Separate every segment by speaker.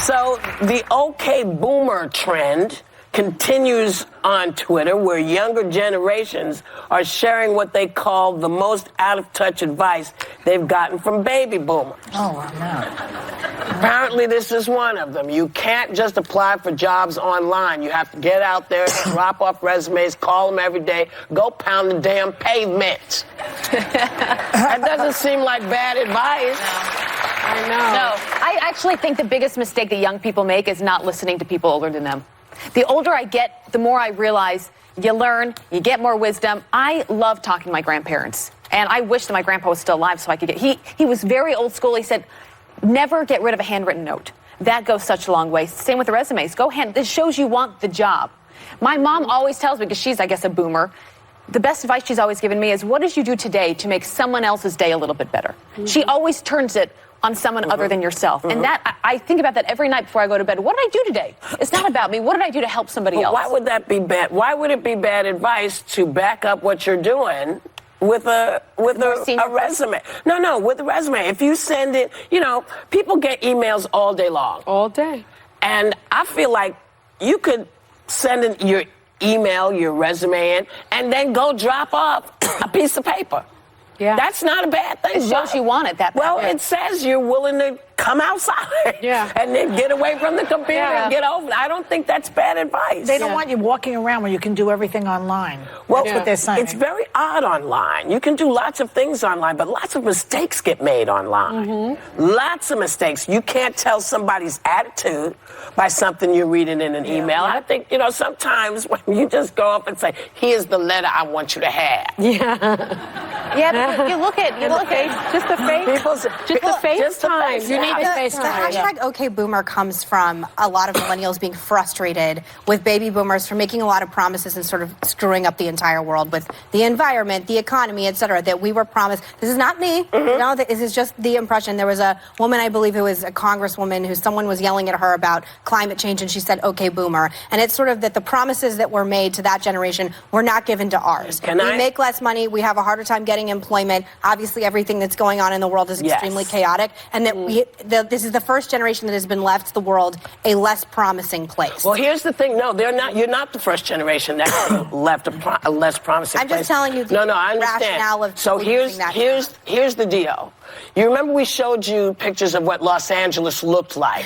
Speaker 1: So the OK Boomer trend continues on Twitter, where younger generations are sharing what they call the most out-of-touch advice they've gotten from baby boomers.
Speaker 2: Oh, no.
Speaker 1: Apparently, this is one of them. You can't just apply for jobs online. You have to get out there, drop off resumes, call them every day, go pound the damn pavement. That doesn't seem like bad advice.
Speaker 3: I know.
Speaker 4: No, I actually think the biggest mistake that young people make is not listening to people older than them. The older I get, the more I realize you learn, you get more wisdom. I love talking to my grandparents, and I wish that my grandpa was still alive so I could get... He was very old school. He said, never get rid of a handwritten note. That goes such a long way. Same with the resumes. This shows you want the job. My mom always tells me, because she's, I guess, a boomer, the best advice she's always given me is, what did you do today to make someone else's day a little bit better? Mm-hmm. She always turns it on someone other than yourself. And that, I think about that every night before I go to bed. What did I do today? It's not about me. What did I do to help somebody else?
Speaker 1: Why would that be bad? Why would it be bad advice to back up what you're doing with a resume? No, with a resume. If you send it, people get emails all day long.
Speaker 3: All day.
Speaker 1: And I feel like you could send in your email, your resume in, and then go drop off a piece of paper.
Speaker 4: Yeah.
Speaker 1: That's not a bad thing.
Speaker 4: It shows you want it that bad.
Speaker 1: Well, it says you're willing to come outside and then get away from the computer and get over it. I don't think that's bad advice.
Speaker 2: They don't want you walking around when you can do everything online. Well, that's what they're saying.
Speaker 1: It's very odd online. You can do lots of things online, but lots of mistakes get made online. Mm-hmm. Lots of mistakes. You can't tell somebody's attitude by something you're reading in an email. I think, sometimes when you just go up and say, here's the letter I want you to have.
Speaker 4: Yeah, you look at
Speaker 3: just the FaceTime.
Speaker 4: You need the FaceTime.
Speaker 5: The hashtag OK Boomer comes from a lot of millennials being frustrated with baby boomers for making a lot of promises and sort of screwing up the entire world with the environment, the economy, et cetera, that we were promised. This is not me. No, this is just the impression. There was a woman, I believe, who was a congresswoman, who someone was yelling at her about climate change, and she said, OK Boomer. And it's sort of that the promises that were made to that generation were not given to ours. We make less money. We have a harder time getting employment. Obviously, everything that's going on in the world is extremely chaotic, and that this is the first generation that has been left the world a less promising place.
Speaker 1: Well, here's the thing. No, they're not. You're not the first generation that's left a less promising place.
Speaker 5: I'm just telling you the
Speaker 1: I understand.
Speaker 5: rationale of
Speaker 1: so here's the deal. You remember we showed you pictures of what Los Angeles looked like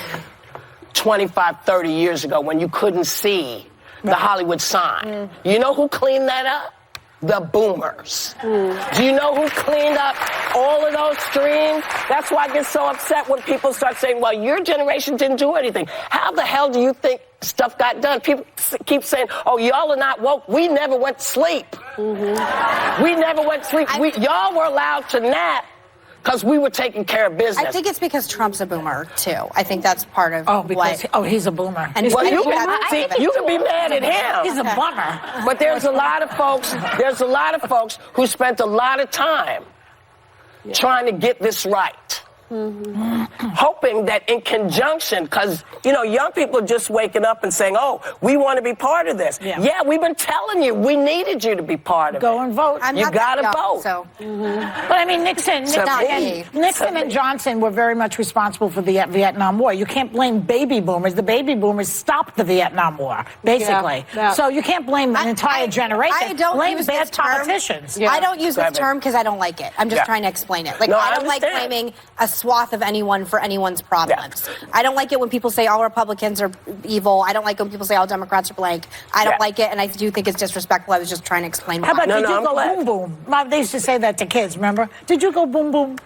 Speaker 1: 25, 30 years ago when you couldn't see the Hollywood sign. You know who cleaned that up? The boomers. Do you know who cleaned up all of those streams? That's why I get so upset when people start saying, well, your generation didn't do anything. How the hell do you think stuff got done? People keep saying, oh, y'all are not woke. We never went to sleep. We never went to sleep. Y'all were allowed to nap because we were taking care of business.
Speaker 5: I think it's because Trump's a boomer, too. I think that's part of
Speaker 2: he's a boomer.
Speaker 5: And
Speaker 1: well, you can be mad at him.
Speaker 2: He's a bummer.
Speaker 1: But there's a lot of folks who spent a lot of time trying to get this right. Hoping that in conjunction, because, young people are just waking up and saying, oh, we want to be part of this. Yeah, we've been telling you, we needed you to be part of it.
Speaker 2: Go and vote.
Speaker 1: You got to vote.
Speaker 5: So.
Speaker 2: But I mean, Nixon and Johnson were very much responsible for the Vietnam War. You can't blame baby boomers. The baby boomers stopped the Vietnam War, basically. So you can't blame an entire generation.
Speaker 5: I don't
Speaker 2: blame
Speaker 5: use
Speaker 2: bad
Speaker 5: this term.
Speaker 2: politicians.
Speaker 5: I don't use this term because I don't like it. I'm just trying to explain it. I don't like blaming a swath of anyone for anyone's problems. I don't like it when people say all Republicans are evil. I don't like when people say all Democrats are blank. I don't like it, and I do think it's disrespectful. I was just trying to explain why.
Speaker 2: How about did you go boom boom? They used to say that to kids, remember? Did you go boom boom?